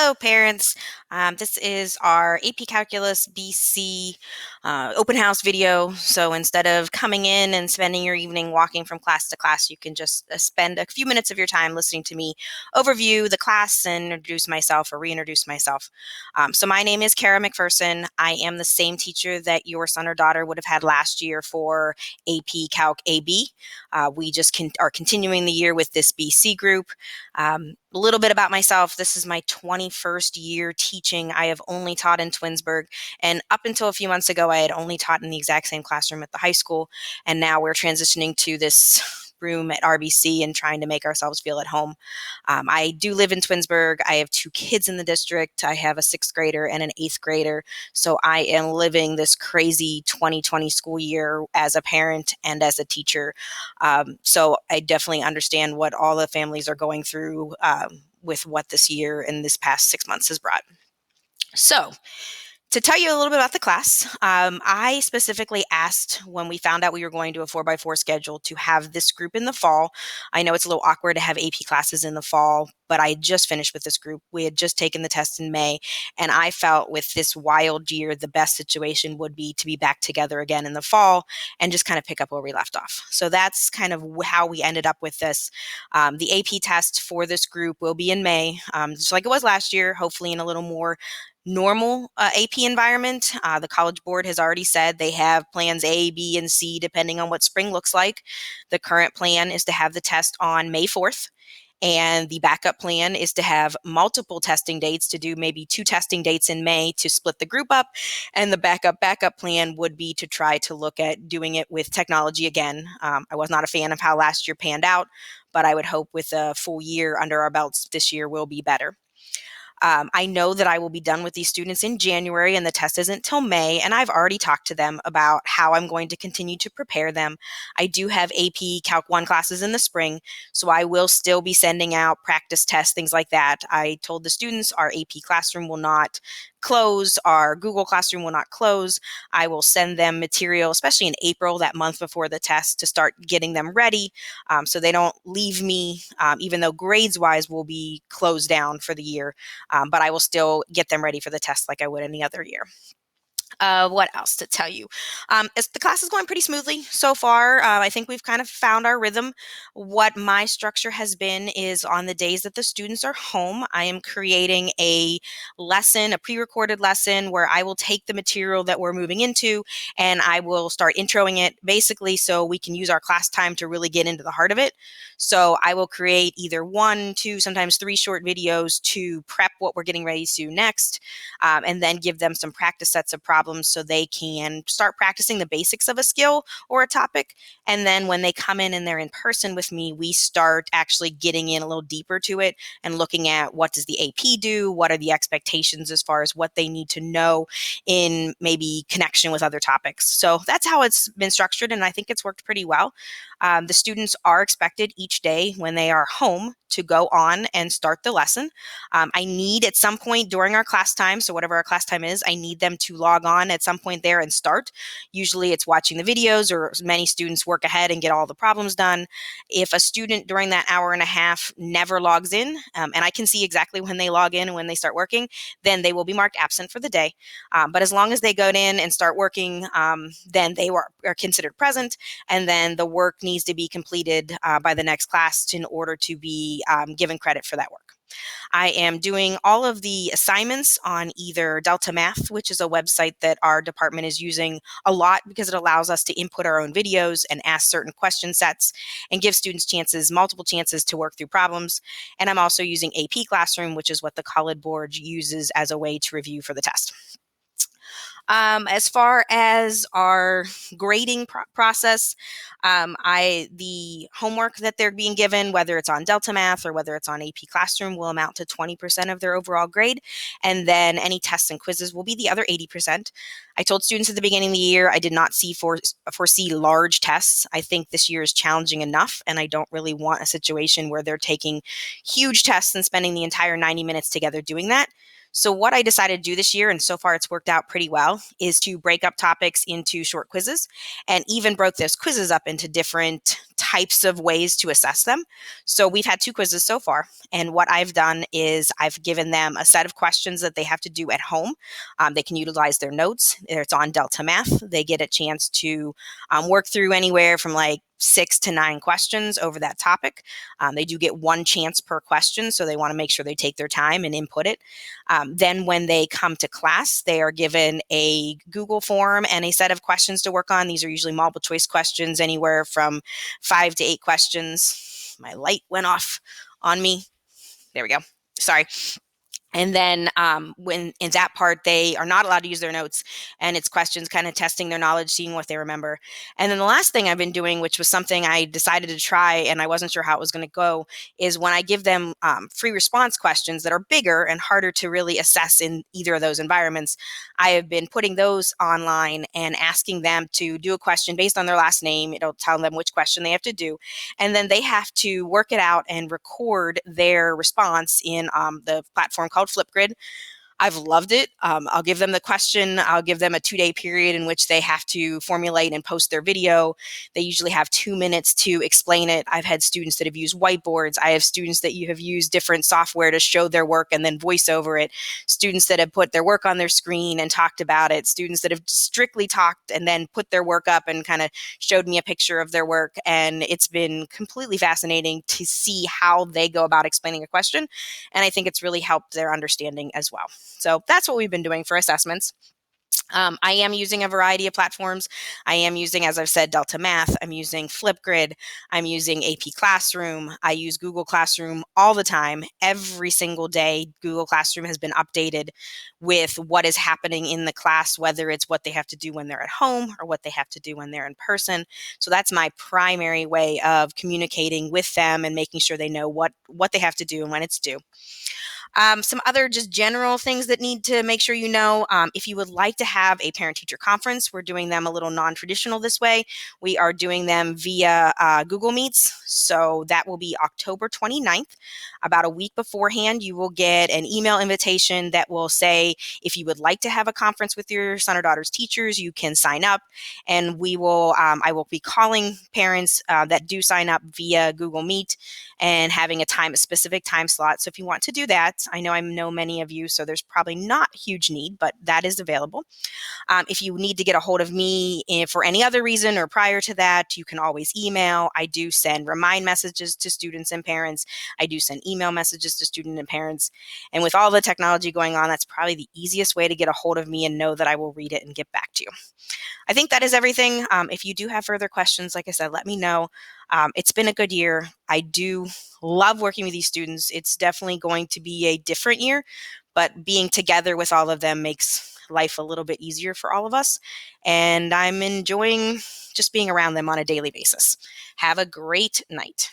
Hello, parents. This is our AP Calculus BC open house video. So instead of coming in and spending your evening walking from class to class, you can just spend a few minutes of your time listening to me overview the class and introduce myself or reintroduce myself. So my name is Kara McPherson. I am the same teacher that your son or daughter would have had last year for AP Calc AB. We just are continuing the year with this BC group. A little bit about myself. This is my 21st year teaching. I have only taught in Twinsburg, and up until a few months ago, I had only taught in the exact same classroom at the high school, and now we're transitioning to this room at RBC and trying to make ourselves feel at home. I do live in Twinsburg. I have 2 kids in the district. I have a 6th grader and an 8th grader, so I am living this crazy 2020 school year as a parent and as a teacher. So I definitely understand what all the families are going through with what this year and this past 6 months has brought. So to tell you a little bit about the class, I specifically asked when we found out we were going to a 4x4 schedule to have this group in the fall. I know it's a little awkward to have AP classes in the fall, but I just finished with this group. We had just taken the test in May, and I felt with this wild year, the best situation would be to be back together again in the fall and just kind of pick up where we left off. So that's kind of how we ended up with this. The AP test for this group will be in May, just like it was last year, hopefully in a little more normal AP environment. The College Board has already said they have plans A, B, and C depending on what spring looks like. The current plan is to have the test on May 4th. And the backup plan is to have multiple testing dates, to do maybe 2 testing dates in May to split the group up. And the backup plan would be to try to look at doing it with technology again. I was not a fan of how last year panned out, but I would hope with a full year under our belts this year will be better. I know that I will be done with these students in January and the test isn't till May, and I've already talked to them about how I'm going to continue to prepare them. I do have AP Calc 1 classes in the spring, so I will still be sending out practice tests, things like that. I told the students our AP classroom will not close, our Google Classroom will not close. I will send them material, especially in April, that month before the test, to start getting them ready so they don't leave me, even though grades-wise will be closed down for the year. But I will still get them ready for the test like I would any other year. What else to tell you? The class is going pretty smoothly so far. I think we've kind of found our rhythm. What my structure has been is on the days that the students are home, I am creating a lesson, a pre-recorded lesson where I will take the material that we're moving into and I will start introing it basically so we can use our class time to really get into the heart of it. So I will create either 1, 2, sometimes 3 short videos to prep what we're getting ready to do next, and then give them some practice sets of problems so they can start practicing the basics of a skill or a topic. And then when they come in and they're in person with me, we start actually getting in a little deeper to it and looking at what does the AP do? What are the expectations as far as what they need to know in maybe connection with other topics? So that's how it's been structured, and I think it's worked pretty well. The students are expected each day when they are home to go on and start the lesson. I need at some point during our class time, so whatever our class time is, I need them to log on at some point there and start. Usually it's watching the videos, or many students work ahead and get all the problems done. If a student during that hour and a half never logs in, and I can see exactly when they log in and when they start working, then they will be marked absent for the day. But as long as they go in and start working, then they are considered present, and then the work needs to be completed by the next class in order to be given credit for that work. I am doing all of the assignments on either Delta Math, which is a website that our department is using a lot because it allows us to input our own videos and ask certain question sets and give students multiple chances to work through problems. And I'm also using AP Classroom, which is what the College Board uses as a way to review for the test. As far as our grading process, the homework that they're being given, whether it's on Delta Math or whether it's on AP Classroom, will amount to 20% of their overall grade. And then any tests and quizzes will be the other 80%. I told students at the beginning of the year I did not foresee large tests. I think this year is challenging enough, and I don't really want a situation where they're taking huge tests and spending the entire 90 minutes together doing that. So what I decided to do this year, and so far it's worked out pretty well, is to break up topics into short quizzes, and even broke those quizzes up into different types of ways to assess them. So we've had 2 quizzes so far. And what I've done is I've given them a set of questions that they have to do at home. They can utilize their notes. It's on Delta Math. They get a chance to work through anywhere from like 6 to 9 questions over that topic. They do get 1 chance per question, so they want to make sure they take their time and input it. Then when they come to class, they are given a Google form and a set of questions to work on. These are usually multiple choice questions, anywhere from 5 to 8 questions. My light went off on me. There we go. Sorry. And then when in that part, they are not allowed to use their notes, and it's questions kind of testing their knowledge, seeing what they remember. And then the last thing I've been doing, which was something I decided to try and I wasn't sure how it was going to go, is when I give them free response questions that are bigger and harder to really assess in either of those environments, I have been putting those online and asking them to do a question based on their last name. It'll tell them which question they have to do. And then they have to work it out and record their response in the platform called Flipgrid. I've loved it. I'll give them the question. I'll give them a 2-day period in which they have to formulate and post their video. They usually have 2 minutes to explain it. I've had students that have used whiteboards. I have students that have used different software to show their work and then voice over it. Students that have put their work on their screen and talked about it. Students that have strictly talked and then put their work up and kind of showed me a picture of their work. And it's been completely fascinating to see how they go about explaining a question. And I think it's really helped their understanding as well. So that's what we've been doing for assessments. I am using a variety of platforms. I am using, as I've said, Delta Math. I'm using Flipgrid. I'm using AP Classroom. I use Google Classroom all the time. Every single day, Google Classroom has been updated with what is happening in the class, whether it's what they have to do when they're at home or what they have to do when they're in person. So that's my primary way of communicating with them and making sure they know what they have to do and when it's due. Some other just general things that need to make sure you know, if you would like to have a parent-teacher conference, we're doing them a little non-traditional this way. We are doing them via Google Meets. So that will be October 29th. About a week beforehand, you will get an email invitation that will say, if you would like to have a conference with your son or daughter's teachers, you can sign up. And I will be calling parents that do sign up via Google Meet and having a specific time slot. So if you want to do that, I know many of you, so there's probably not huge need, but that is available. If you need to get a hold of me for any other reason or prior to that, you can always email. I do send remind messages to students and parents. I do send email messages to students and parents. And with all the technology going on, that's probably the easiest way to get a hold of me and know that I will read it and get back to you. I think that is everything. If you do have further questions, like I said, let me know. It's been a good year. I do love working with these students. It's definitely going to be a different year, but being together with all of them makes life a little bit easier for all of us. And I'm enjoying just being around them on a daily basis. Have a great night.